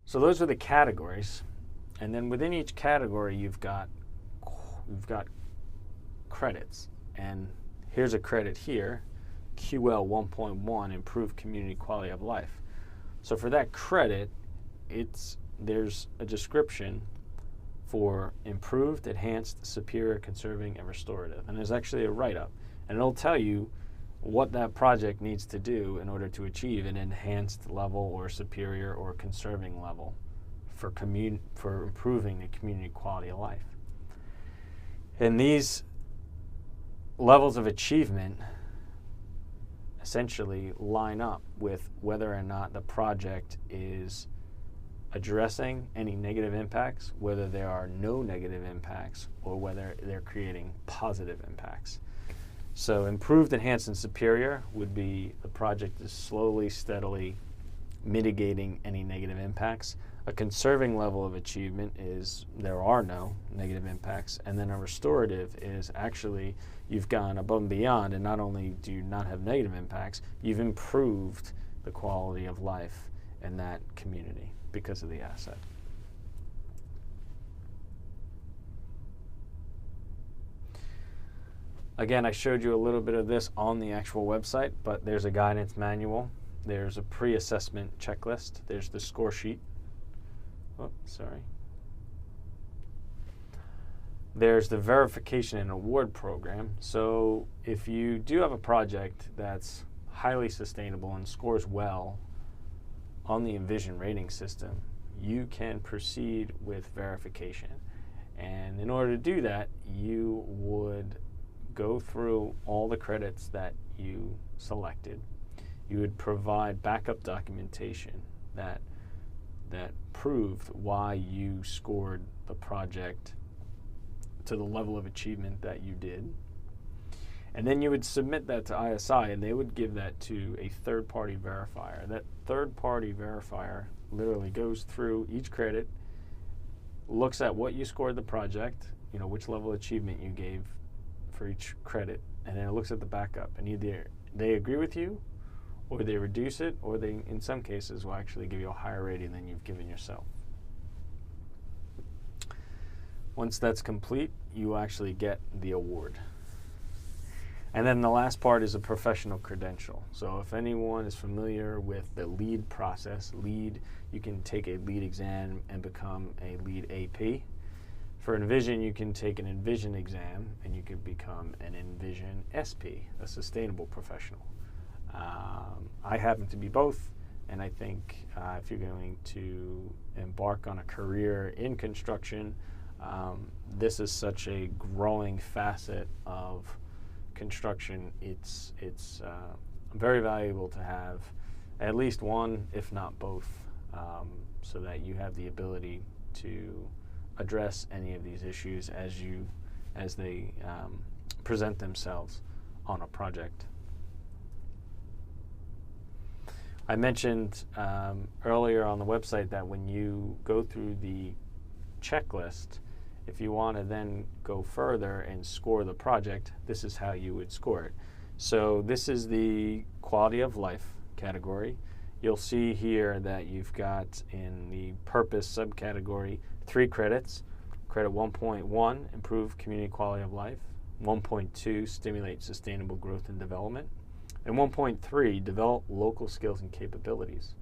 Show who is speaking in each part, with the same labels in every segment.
Speaker 1: So those are the categories, and then within each category you've got credits, and here's a credit here, QL 1.1, Improve Community Quality of Life. So for that credit, there's a description for improved, enhanced, superior, conserving, and restorative, and there's actually a write-up, and it'll tell you what that project needs to do in order to achieve an enhanced level or superior or conserving level for improving the community quality of life. And these levels of achievement essentially line up with whether or not the project is addressing any negative impacts, whether there are no negative impacts, or whether they're creating positive impacts. So improved, enhanced, and superior would be the project is slowly, steadily mitigating any negative impacts. A conserving level of achievement is there are no negative impacts. And then a restorative is actually you've gone above and beyond, and not only do you not have negative impacts, you've improved the quality of life in that community because of the asset. Again, I showed you a little bit of this on the actual website, but there's a guidance manual. There's a pre-assessment checklist. There's the score sheet. Oh, sorry. There's the verification and award program. So if you do have a project that's highly sustainable and scores well on the Envision rating system, you can proceed with verification. And in order to do that, you would go through all the credits that you selected. You would provide backup documentation that proved why you scored the project to the level of achievement that you did. And then you would submit that to ISI, and they would give that to a third-party verifier. That third-party verifier literally goes through each credit, looks at what you scored the project, which level of achievement you gave for each credit, and then it looks at the backup, and either they agree with you, or they reduce it, or they, in some cases, will actually give you a higher rating than you've given yourself. Once that's complete, you actually get the award. And then the last part is a professional credential. So if anyone is familiar with the LEED process, you can take a LEED exam and become a LEED AP. For Envision, you can take an Envision exam and you can become an Envision SP, a sustainable professional. I happen to be both, and I think if you're going to embark on a career in construction, this is such a growing facet of construction. It's very valuable to have at least one, if not both, so that you have the ability to address any of these issues as they present themselves on a project. I mentioned earlier on the website that when you go through the checklist, if you want to then go further and score the project, this is how you would score it. So this is the quality of life category. You'll see here that you've got in the purpose subcategory 3 credits. Credit 1.1, improve community quality of life. 1.2, stimulate sustainable growth and development. And 1.3, develop local skills and capabilities.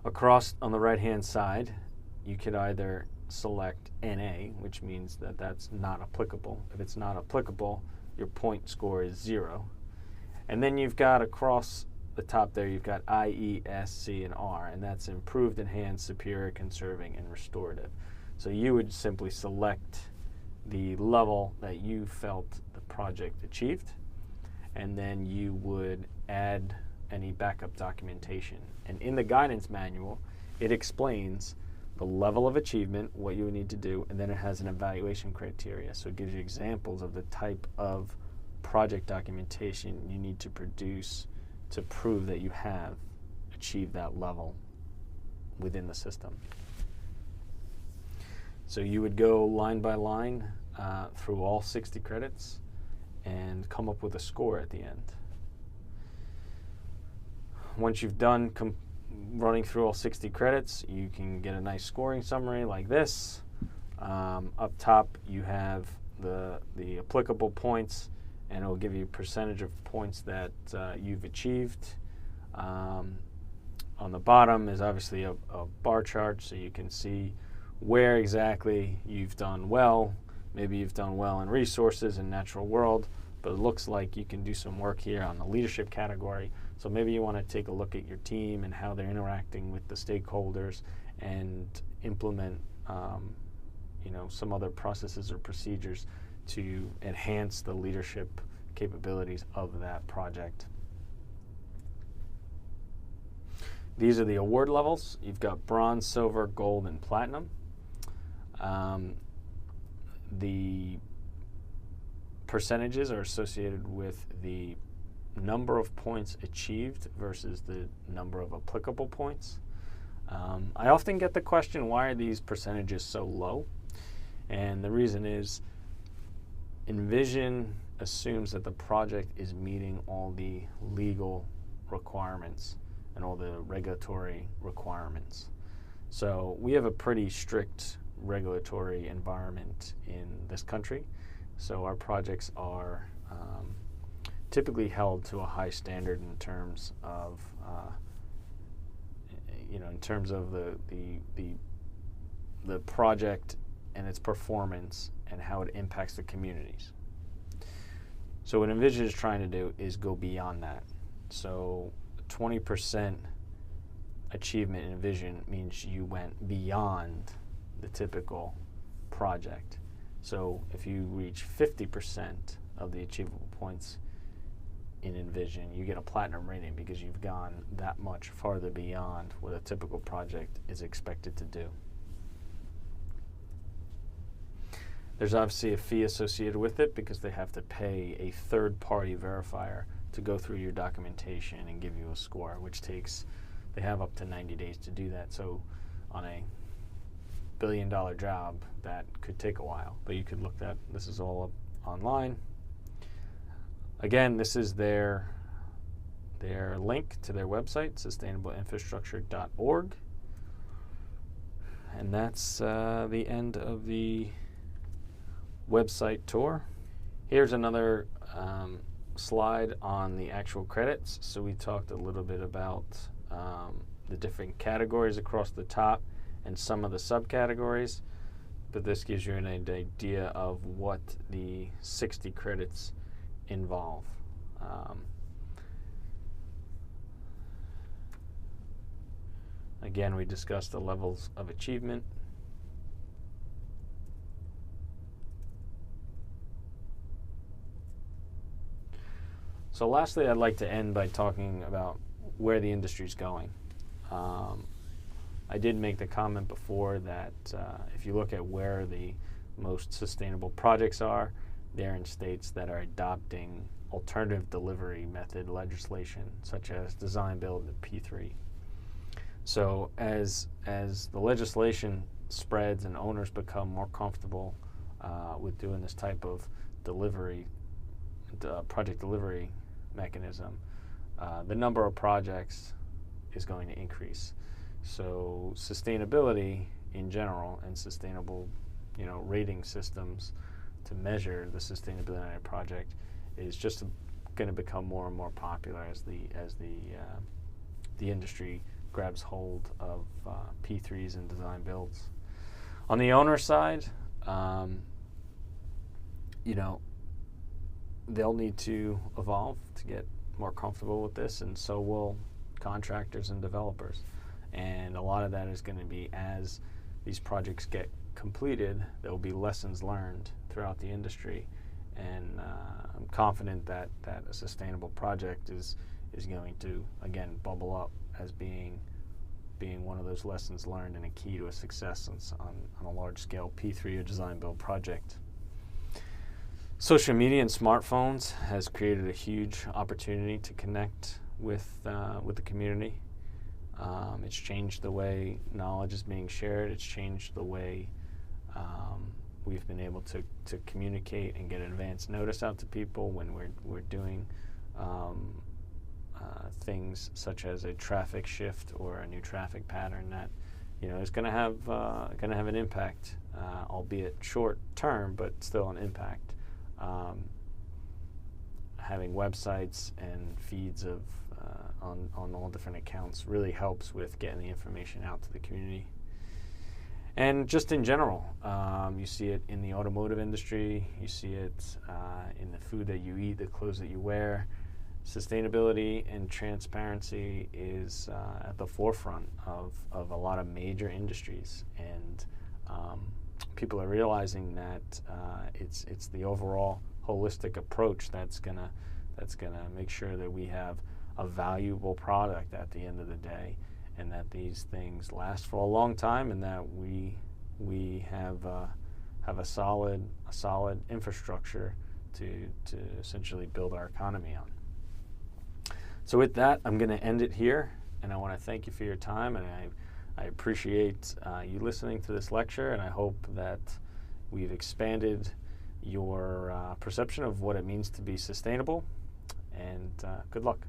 Speaker 1: Across on the right-hand side, you could either select NA, which means that that's not applicable. If it's not applicable, your point score is 0. And then you've got across the top there, you've got I, E, S, C, and R, and that's improved, enhanced, superior, conserving, and restorative. So you would simply select the level that you felt the project achieved, and then you would add any backup documentation. And in the guidance manual, it explains the level of achievement, what you would need to do, and then it has an evaluation criteria. So it gives you examples of the type of project documentation you need to produce to prove that you have achieved that level within the system. So you would go line by line through all 60 credits and come up with a score at the end. Once you've done running through all 60 credits, you can get a nice scoring summary like this. Up top, you have the applicable points, and it will give you a percentage of points that you've achieved. On the bottom is obviously a bar chart, so you can see where exactly you've done well. Maybe you've done well in resources and natural world, but it looks like you can do some work here on the leadership category. So maybe you want to take a look at your team and how they're interacting with the stakeholders and implement some other processes or procedures to enhance the leadership capabilities of that project. These are the award levels. You've got bronze, silver, gold, and platinum. The percentages are associated with the number of points achieved versus the number of applicable points. I often get the question, why are these percentages so low? And the reason is Envision assumes that the project is meeting all the legal requirements and all the regulatory requirements. So we have a pretty strict regulatory environment in this country. So our projects are typically held to a high standard in terms of the project and its performance and how it impacts the communities. So what Envision is trying to do is go beyond that. So 20% achievement in Envision means you went beyond the typical project. So if you reach 50% of the achievable points in Envision, you get a platinum rating because you've gone that much farther beyond what a typical project is expected to do. There's obviously a fee associated with it because they have to pay a third-party verifier to go through your documentation and give you a score, which they have up to 90 days to do that. So on a billion-dollar job, that could take a while, but you could look at this is all up online. Again, this is their link to their website, sustainableinfrastructure.org. And that's the end of the website tour. Here's another slide on the actual credits. So we talked a little bit about the different categories across the top and some of the subcategories, but this gives you an idea of what the 60 credits involve. Again, we discussed the levels of achievement. So lastly, I'd like to end by talking about where the industry is going. I did make the comment before that if you look at where the most sustainable projects are, they're in states that are adopting alternative delivery method legislation, such as design, build, and P3. So as the legislation spreads and owners become more comfortable with doing this type of delivery, project delivery mechanism, the number of projects is going to increase. So sustainability in general and sustainable, rating systems to measure the sustainability of a project is just going to become more and more popular as the industry grabs hold of P3s and design builds. On the owner side, they'll need to evolve to get more comfortable with this, and so will contractors and developers. And a lot of that is going to be, as these projects get completed, there will be lessons learned throughout the industry. And I'm confident that a sustainable project is going to, again, bubble up as being one of those lessons learned and a key to a success on a large-scale P3 or design-build project. Social media and smartphones has created a huge opportunity to connect with the community. It's changed the way knowledge is being shared. It's changed the way we've been able to communicate and get advance notice out to people when we're doing things such as a traffic shift or a new traffic pattern that is going to have an impact, albeit short term, but still an impact. Having websites and feeds of on all different accounts really helps with getting the information out to the community. And just in general, you see it in the automotive industry, you see it in the food that you eat, the clothes that you wear. Sustainability and transparency is at the forefront of a lot of major industries, and people are realizing that it's the overall holistic approach that's gonna make sure that we have a valuable product at the end of the day, and that these things last for a long time, and that we have a solid infrastructure to essentially build our economy on. So with that, I'm going to end it here, and I want to thank you for your time, and I appreciate you listening to this lecture, and I hope that we've expanded your perception of what it means to be sustainable, and good luck.